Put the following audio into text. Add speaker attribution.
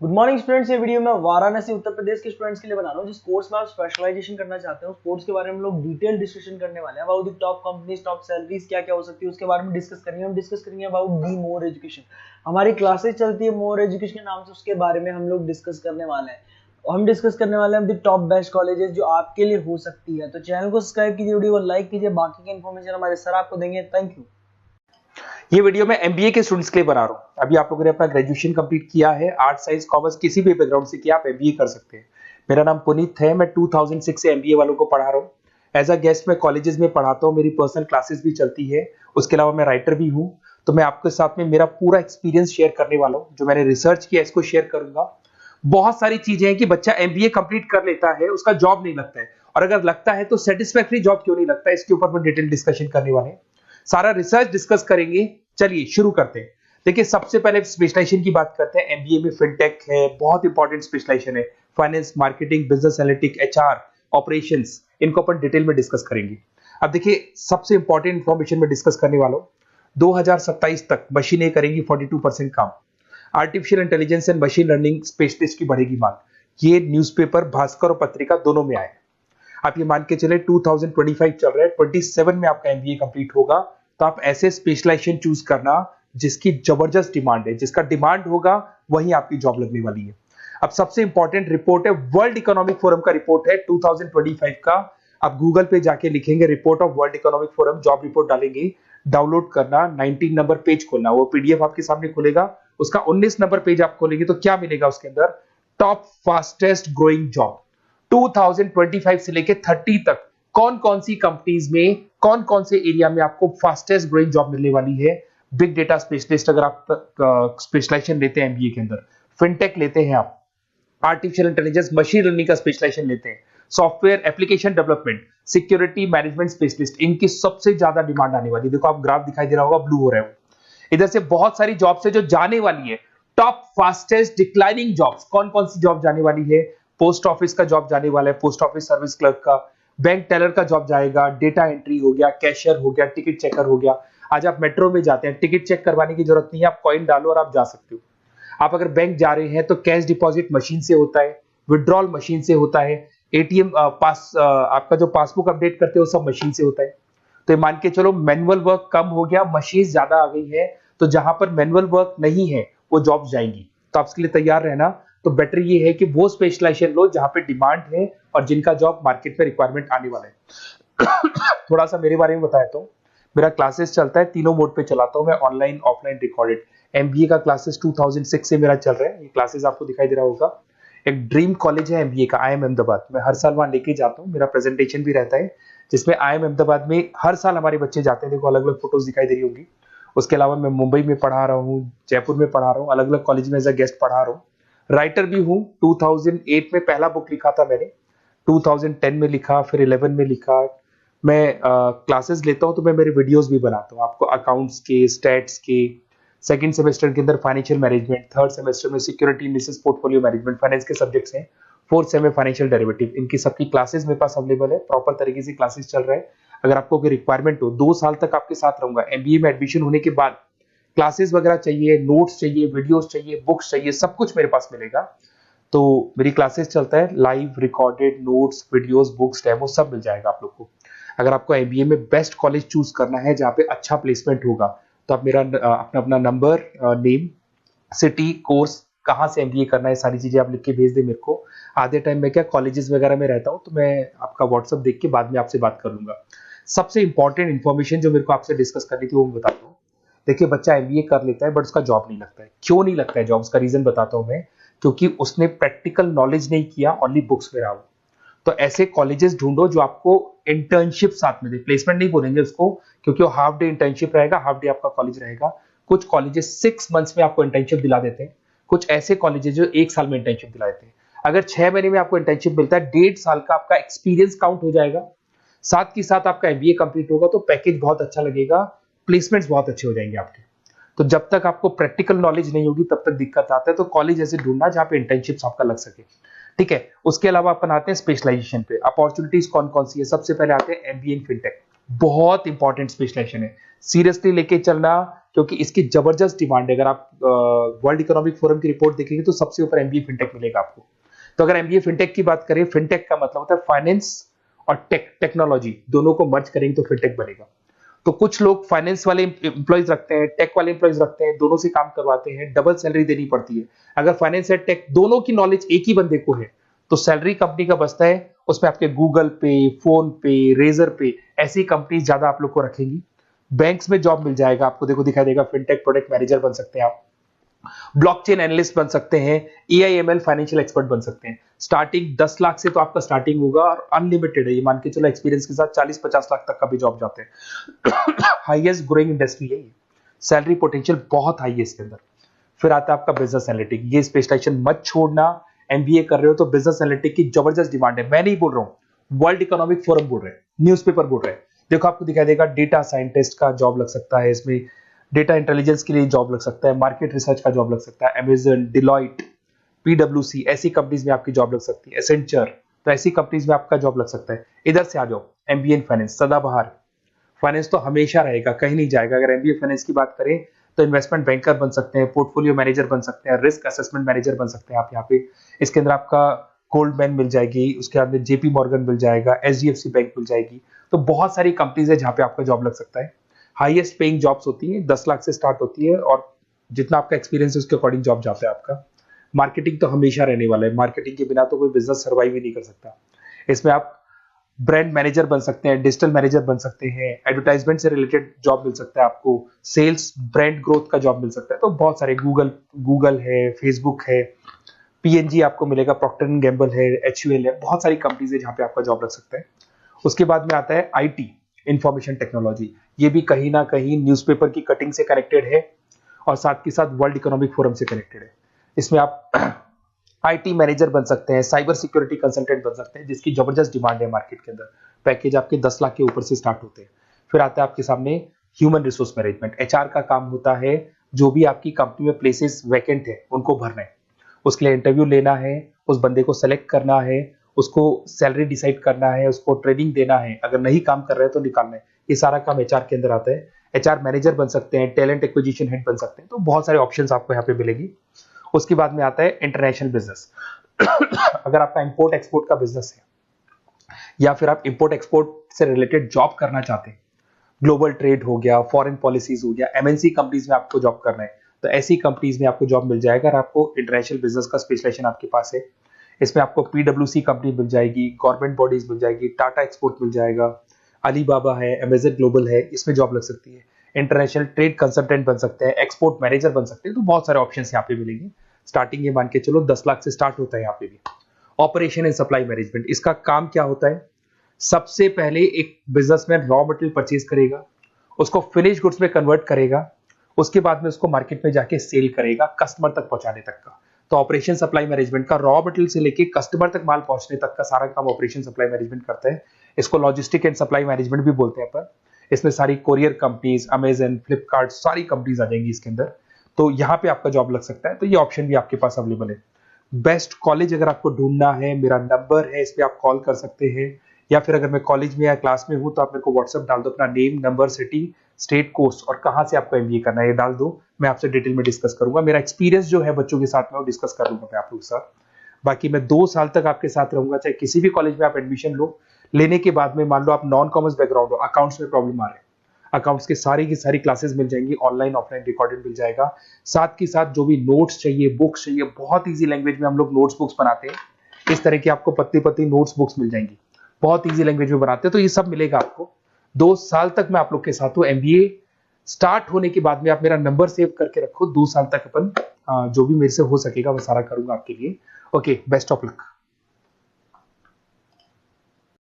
Speaker 1: Good morning students. ये video मैं वाराणसी उत्तर प्रदेश के स्टूडेंट्स के लिए बना रहा हूँ। जिस कोर्स में आप स्पेशलाइजेशन करना चाहते हैं उस कोर्स के बारे में हम लोग डिटेल डिस्कशन करने वाले हैं। About the top companies, top salaries क्या क्या हो सकती है उसके बारे में डिस्कस करेंगे। हम डिस्कस करेंगे अबाउट दी मोर एजुकेशन। हमारी क्लासेस चलती है मोर एजुकेशन के नाम से, उसके बारे में हम लोग डिस्कस करने वाले हैं। और हम डिस्कस करने वाले हैं द टॉप बेस्ट कॉलेजेस जो आपके लिए हो सकती है। तो चैनल को सब्सक्राइब कीजिए, वीडियो को लाइक कीजिए। बाकी की इन्फॉर्मेशन हमारे सर आपको देंगे। Thank you.
Speaker 2: ये वीडियो मैं एमबीए के स्टूडेंट्स के लिए बना रहा हूँ। अभी आप लोगों ने अपना ग्रेजुएशन कंप्लीट किया है, आर्ट साइंस कॉमर्स किसी भी बैकग्राउंड से किया, आप एमबीए कर सकते हैं। मेरा नाम पुनीत है, मैं 2006 से एमबीए वालों को पढ़ा रहा हूँ। एज अ गेस्ट मैं कॉलेजेस में पढ़ाता हूँ, मेरी पर्सनल क्लासेस भी चलती है। उसके अलावा मैं राइटर भी हूँ। तो मैं आपके साथ में मेरा पूरा एक्सपीरियंस शेयर करने वाला हूँ। जो मैंने रिसर्च किया इसको शेयर करूंगा। बहुत सारी चीजें हैं कि बच्चा एमबीए कंप्लीट कर लेता है, उसका जॉब नहीं लगता है, और अगर लगता है तो सेटिस्फैक्टरी जॉब क्यों नहीं लगता है, इसके ऊपर मैं डिटेल डिस्कशन करने वाले हैं। सारा रिसर्च डिस्कस करेंगे। चलिए शुरू करते हैं। देखिए, सबसे पहले स्पेशलाइजेशन की बात करते हैं। एमबीए में फिनटेक है, बहुत इंपॉर्टेंट स्पेशलाइजेशन है। Finance, marketing, business analytic, HR, operations, इनको अपन डिटेल में डिस्कस करेंगे। अब देखिए, सबसे इंपॉर्टेंट इंफॉर्मेशन में डिस्कस करने वाला हूं। 2027 तक मशीनें करेंगी 42% काम। Artificial intelligence and machine learning specialist की बढ़ेगी मांग। ये न्यूज़पेपर भास्कर और पत्रिका दोनों में आए। आप ये मान के चले 2025 चल रहा है, 27 में आपका एमबीए कंप्लीट होगा। तो आप ऐसे स्पेशलाइजेशन चूज करना जिसकी जबरदस्त डिमांड है, जिसका डिमांड होगा वही आपकी जॉब लगने वाली है। अब सबसे इंपॉर्टेंट रिपोर्ट है, वर्ल्ड इकोनॉमिक फोरम का रिपोर्ट है 2025 का। आप गूगल पे जाके लिखेंगे report of world economic forum, job report डालेंगे, डाउनलोड करना, 19 नंबर पेज खोलना, वो पीडीएफ आपके सामने खुलेगा। उसका 19 नंबर पेज आप खोलेंगे तो क्या मिलेगा उसके अंदर? टॉप फास्टेस्ट ग्रोइंग जॉब 2025 से लेके 30 तक कौन कौन सी कंपनीज में, कौन कौन से एरिया में आपको फास्टेस्ट ग्रोइंग जॉब मिलने वाली है। बिग डेटा स्पेशलिस्ट अगर आप स्पेशलाइजेशन लेते हैं एमबीए के अंदर, फिनटेक लेते हैं आप, आर्टिफिशियल इंटेलिजेंस मशीन लर्निंग का स्पेशलाइजेशन लेते हैं, software application development, security management specialist, इनकी सबसे ज्यादा डिमांड आने वाली है। देखो आप ग्राफ दिखाई दे रहा होगा, ब्लू हो रहा है। इधर से बहुत सारी जॉब्स है जो जाने वाली है। टॉप फास्टेस्ट डिक्लाइनिंग जॉब्स, कौन कौन सी जॉब जाने वाली है? पोस्ट ऑफिस का जॉब जाने वाला है, पोस्ट ऑफिस सर्विस क्लर्क का, बैंक टेलर का जॉब जाएगा, डेटा एंट्री हो गया, कैशियर हो गया, टिकट चेकर हो गया। आज आप मेट्रो में जाते हैं, टिकट चेक करवाने की जरूरत नहीं है, आप कॉइन डालो और आप जा सकते हो। आप अगर बैंक जा रहे हैं तो कैश डिपॉजिट मशीन से होता है, विड्रॉल मशीन से होता है, एटीएम आपका जो पासबुक अपडेट करते हो सब मशीन से होता है। तो ये मान के चलो मैनुअल वर्क कम हो गया, मशीन ज्यादा आ गई है। तो जहां पर मैनुअल वर्क नहीं है वो जॉब जाएंगी। तो आप इसके लिए तैयार रहना। तो बेटर ये है कि वो स्पेशलाइजेशन लो जहां पे डिमांड है और जिनका जॉब मार्केट में रिक्वायरमेंट आने वाला है। थोड़ा सा मेरे बारे में बताया तो मेरा क्लासेस चलता है, तीनों मोड पे चलाता हूं मैं, ऑनलाइन, ऑफलाइन, रिकॉर्डेड। एमबीए का क्लासेस 2006 से मेरा चल रहा है। ये क्लासेस आपको दिखाई दे रहा होगा। एक ड्रीम कॉलेज है एमबीए का, आईएम अहमदाबाद। मैं हर साल वहां लेके जाता हूँ, मेरा प्रेजेंटेशन भी रहता है जिसमें आईएम अहमदाबाद में हर साल हमारे बच्चे जाते हैं। देखो अलग अलग फोटोज दिखाई दे रही होंगी। उसके अलावा मैं मुंबई में पढ़ा रहा हूँ, जयपुर में पढ़ा रहा हूँ, अलग अलग कॉलेज में एज अ गेस्ट पढ़ा रहा हूँ। राइटर भी हूँ। 2008 में पहला बुक लिखा था मैंने, 2010 में लिखा, फिर 11 में लिखा। मैं क्लासेस लेता हूँ तो मैं मेरे वीडियोस भी बनाता हूँ आपको, अकाउंट्स के, स्टैट्स के। सेकंड सेमेस्टर के अंदर फाइनेंशियल मैनेजमेंट, थर्ड सेमेस्टर में security analysis, portfolio management, finance के सब्जेक्ट्स हैं। फोर्थ सेम में फाइनेंशियल डेरिवेटिव। इनकी सबकी क्लासेस मेरे पास अवेलेबल है, प्रॉपर तरीके से क्लासेस चल रहा है। अगर आपको कोई रिक्वायरमेंट हो, 2 साल तक आपके साथ रहूंगा। एमबीए में एडमिशन होने के बाद क्लासेस वगैरह चाहिए, नोट्स चाहिए, वीडियोस चाहिए, बुक्स चाहिए, सब कुछ मेरे पास मिलेगा। तो मेरी क्लासेस चलता है, live, recorded, notes, videos, books, demo सब मिल जाएगा आप लोग को। अगर आपको एमबीए में बेस्ट कॉलेज चूज करना है जहाँ पे अच्छा प्लेसमेंट होगा, तो आप मेरा अपना अपना नंबर, नेम, सिटी, कोर्स, कहाँ से एमबीए करना है, सारी चीजें आप लिख के भेज दे मेरे को। आधे टाइम में क्या कॉलेजेस वगैरह में रहता हूँ, तो मैं आपका व्हाट्सअप देख के बाद में आपसे बात कर लूंगा। सबसे इंपॉर्टेंट इन्फॉर्मेशन जो मेरे को आपसे डिस्कस करनी थी वो मैं बताता हूँ। देखिए, बच्चा एमबीए कर लेता है बट उसका जॉब नहीं लगता है। क्यों नहीं लगता है जॉब? उसका रीजन बताता हूँ मैं। क्योंकि उसने प्रैक्टिकल नॉलेज नहीं किया, ओनली बुक्स में रहा हो। तो ऐसे कॉलेजेस ढूंढो जो आपको इंटर्नशिप साथ में दे। प्लेसमेंट नहीं बोलेंगे उसको, क्योंकि वो हाफ डे इंटर्नशिप रहेगा, हाफ डे आपका कॉलेज रहेगा। कुछ कॉलेजेस 6 मंथ्स में आपको इंटर्नशिप दिला देते हैं, कुछ ऐसे कॉलेजेस जो 1 साल में इंटर्नशिप दिला देते हैं। अगर 6 महीने में आपको इंटर्नशिप मिलता है, 1.5 साल का आपका एक्सपीरियंस काउंट हो जाएगा। साथ ही साथ आपका एमबीए कंप्लीट होगा तो पैकेज बहुत अच्छा लगेगा, प्लेसमेंट्स बहुत अच्छे हो जाएंगे आपके। तो जब तक आपको प्रैक्टिकल नॉलेज नहीं होगी तब तक दिक्कत आता है। तो कॉलेज ऐसे ढूंढना जहां पे इंटर्नशिप आपका लग सके। ठीक है, उसके अलावा अपन आते हैं स्पेशलाइजेशन पे। अपॉर्चुनिटीज कौन कौन सी है? सबसे पहले आते हैं एमबीए इन फिनटेक। बहुत इंपॉर्टेंट स्पेशलाइजेशन है, सीरियसली लेके चलना, क्योंकि इसकी जबरदस्त डिमांड है। अगर आप वर्ल्ड इकोनॉमिक फोरम की रिपोर्ट देखेंगे तो सबसे ऊपर एमबीए फिनटेक मिलेगा आपको। तो अगर एमबीए फिनटेक की बात करें, फिनटेक का मतलब होता है फाइनेंस और टेक्नोलॉजी, दोनों को मर्ज करेंगे तो फिनटेक बनेगा। तो कुछ लोग फाइनेंस वाले एम्प्लॉइज रखते हैं, टेक वाले एम्प्लॉइज रखते हैं, दोनों से काम करवाते हैं, डबल सैलरी देनी पड़ती है। अगर फाइनेंस और टेक दोनों की नॉलेज एक ही बंदे को है तो सैलरी कंपनी का बचता है, उसमें आपके गूगल पे, फोन पे, रेजर पे, ऐसी कंपनी ज्यादा आप लोग को रखेंगी। बैंक्स में जॉब मिल जाएगा आपको, देखो दिखाई देगा, फिनटेक प्रोडक्ट मैनेजर बन सकते हैं आप, ब्लॉकचेन एनालिस्ट बन सकते हैं, एआईएमएल फाइनेंशियल एक्सपर्ट बन सकते हैं। स्टार्टिंग 10 लाख से तो आपका स्टार्टिंग होगा और अनलिमिटेड है, ये मान के चलो एक्सपीरियंस के साथ 40-50 लाख तक का भी जॉब जाते हैं। हाईएस्ट ग्रोइंग इंडस्ट्री है ये, सैलरी पोटेंशियल बहुत हाई है इसके अंदर। फिर आता है आपका बिजनेस एनालिटिक, ये स्पेशलाइजेशन मत छोड़ना। एमबीए कर रहे हो तो बिजनेस एनालिटिक की जबरदस्त डिमांड है। मैं नहीं बोल रहा हूं, वर्ल्ड इकोनॉमिक फोरम बोल रहे हैं, न्यूज़पेपर बोल रहे हैं। देखो आपको दिखाई देगा, डेटा साइंटिस्ट का जॉब लग सकता है इसमें, डेटा इंटेलिजेंस के लिए जॉब लग सकता है, मार्केट रिसर्च का जॉब लग सकता है, अमेजन, डिलॉइट, पीडब्ल्यूसी, ऐसी कंपनीज में आपकी जॉब लग सकती है, एसेंचर, तो ऐसी कंपनीज में आपका जॉब लग सकता है। इधर से आ जाओ, एमबीए इन फाइनेंस सदाबहार, फाइनेंस तो हमेशा रहेगा, कहीं नहीं जाएगा। अगर एमबीए फाइनेंस की बात करें तो इन्वेस्टमेंट बैंकर बन सकते हैं, पोर्टफोलियो मैनेजर बन सकते हैं, रिस्क असेसमेंट मैनेजर बन सकते हैं आप यहाँ पे। इसके अंदर आपका गोल्डमैन मिल जाएगी, उसके बाद में जेपी मॉर्गन मिल जाएगा, एचडीएफसी बैंक मिल जाएगी। तो बहुत सारी कंपनीज है जहाँ पे आपका जॉब लग सकता है। हाईएस्ट पेइंग जॉब्स होती हैं, 10 लाख से स्टार्ट होती है, और जितना आपका एक्सपीरियंस है उसके अकॉर्डिंग जॉब जाता है आपका। मार्केटिंग तो हमेशा रहने वाला है, मार्केटिंग के बिना तो कोई बिजनेस सर्वाइव ही नहीं कर सकता। इसमें आप ब्रांड मैनेजर बन सकते हैं, डिजिटल मैनेजर बन सकते हैं, एडवर्टाइजमेंट से रिलेटेड जॉब मिल सकता है आपको, सेल्स ब्रांड ग्रोथ का जॉब मिल सकता है। तो बहुत सारे, गूगल है, फेसबुक है, पीएनजी आपको मिलेगा, प्रॉक्टर एंड गैम्बल है, एचयूएल है, बहुत सारी कंपनीज है जहां पे आपका जॉब लग सकता है। उसके बाद में आता है आईटी, इंफॉर्मेशन टेक्नोलॉजी, ये भी कहीं ना कहीं न्यूज़पेपर की कटिंग से कनेक्टेड है और साथ के साथ वर्ल्ड इकोनॉमिक फोरम से कनेक्टेड है। इसमें आप आईटी मैनेजर बन सकते हैं, साइबर सिक्योरिटी कंसल्टेंट बन सकते हैं, जिसकी जबरदस्त डिमांड है मार्केट के अंदर। पैकेज आपके 10 लाख के ऊपर से स्टार्ट होते हैं। फिर आता है आपके सामने ह्यूमन रिसोर्स मैनेजमेंट, एचआर का काम होता है, जो भी आपकी कंपनी में प्लेसेस वैकेंट है उनको भरना है, उसके लिए इंटरव्यू लेना है, उस बंदे को सेलेक्ट करना है, उसको सैलरी डिसाइड करना है, उसको ट्रेनिंग देना है, अगर नहीं काम कर रहे हैं तो निकालना है। ये सारा काम एचआर के अंदर आता है। एचआर मैनेजर बन सकते हैं, टैलेंट एक्विजिशन हेड बन सकते हैं, तो बहुत सारे ऑप्शंस आपको यहाँ पे मिलेगी। उसके बाद में आता है इंटरनेशनल बिजनेस। अगर आपका इंपोर्ट एक्सपोर्ट का बिजनेस है या फिर आप इंपोर्ट एक्सपोर्ट से रिलेटेड जॉब करना चाहते हैं, ग्लोबल ट्रेड हो गया, फॉरेन पॉलिसीज हो गया, एमएनसी कंपनीज में आपको जॉब करना है, तो ऐसी कंपनीज में आपको जॉब मिल जाएगा। अगर आपको इंटरनेशनल बिजनेस का स्पेशलाइजेशन आपके पास है, इसमें आपको पीडब्ल्यूसी कंपनी मिल जाएगी, गवर्नमेंट बॉडीज मिल जाएगी, टाटा एक्सपोर्ट मिल जाएगा, अलीबाबा है, अमेजन ग्लोबल है, इसमें जॉब लग सकती है। इंटरनेशनल ट्रेड कंसल्टेंट बन सकते हैं, एक्सपोर्ट मैनेजर बन सकते हैं, तो बहुत सारे ऑप्शन यहाँ पे मिलेंगे। स्टार्टिंग ये मान के चलो 10 लाख से स्टार्ट होता है यहाँ पे भी। ऑपरेशन एंड सप्लाई मैनेजमेंट, इसका काम क्या होता है? सबसे पहले एक बिजनेसमैन रॉ मटेरियल परचेज करेगा, उसको फिनिश गुड्स में कन्वर्ट करेगा, उसके बाद में उसको मार्केट में जाके सेल करेगा कस्टमर तक पहुंचाने तक का। तो ऑपरेशन सप्लाई मैनेजमेंट का रॉ मटेरियल से लेके कस्टमर तक माल पहुंचने तक का सारा काम ऑपरेशन सप्लाई मैनेजमेंट करता है। इसको लॉजिस्टिक एंड सप्लाई मैनेजमेंट भी बोलते हैं अपन। इसमें सारी कोरियर कंपनीज, अमेजन, फ्लिपकार्ट, सारी कंपनीज आ जाएंगी इसके अंदर। तो यहाँ पे आपका जॉब लग सकता है। तो ये ऑप्शन भी आपके पास अवेलेबल है। बेस्ट कॉलेज अगर आपको ढूंढना है, मेरा नंबर है, इस पे आप कॉल कर सकते हैं, या फिर अगर मैं कॉलेज में या क्लास में हूं तो आप मेरे को व्हाट्सएप डाल दो, अपना name, number, city, state, course और कहां से आपको एमबीए करना है ये डाल दो। मैं आपसे डिटेल में डिस्कस करूंगा। मेरा एक्सपीरियंस जो है बच्चों के साथ में वो डिस्कस कर लूंगा मैं आप लोगों के साथ। बाकी मैं 2 साल तक आपके साथ रहूंगा, चाहे किसी भी कॉलेज में आप एडमिशन लो। लेने के बाद में मान लो आप नॉन कॉमर्स बैकग्राउंड हो, अकाउंट्स में प्रॉब्लम आ रहा है, अकाउंट्स की सारी क्लासेस मिल जाएंगी, ऑनलाइन ऑफलाइन रिकॉर्डेड मिल जाएगा। साथ के साथ जो भी नोट्स चाहिए, बुक्स चाहिए, बहुत ईजी लैंग्वेज में हम लोग नोट्स बुक्स बनाते हैं। इस तरह की आपको पतली पतली नोट्स बुक्स मिल जाएंगी, बहुत ईजी लैंग्वेज में बनाते हैं। तो ये सब मिलेगा आपको। 2 साल तक मैं आप लोग के साथ हूँ। एमबीए स्टार्ट होने के बाद में आप मेरा नंबर सेव करके रखो। 2 साल तक अपन जो भी मेरे से हो सकेगा वो सारा करूंगा आपके लिए। Okay, best of luck.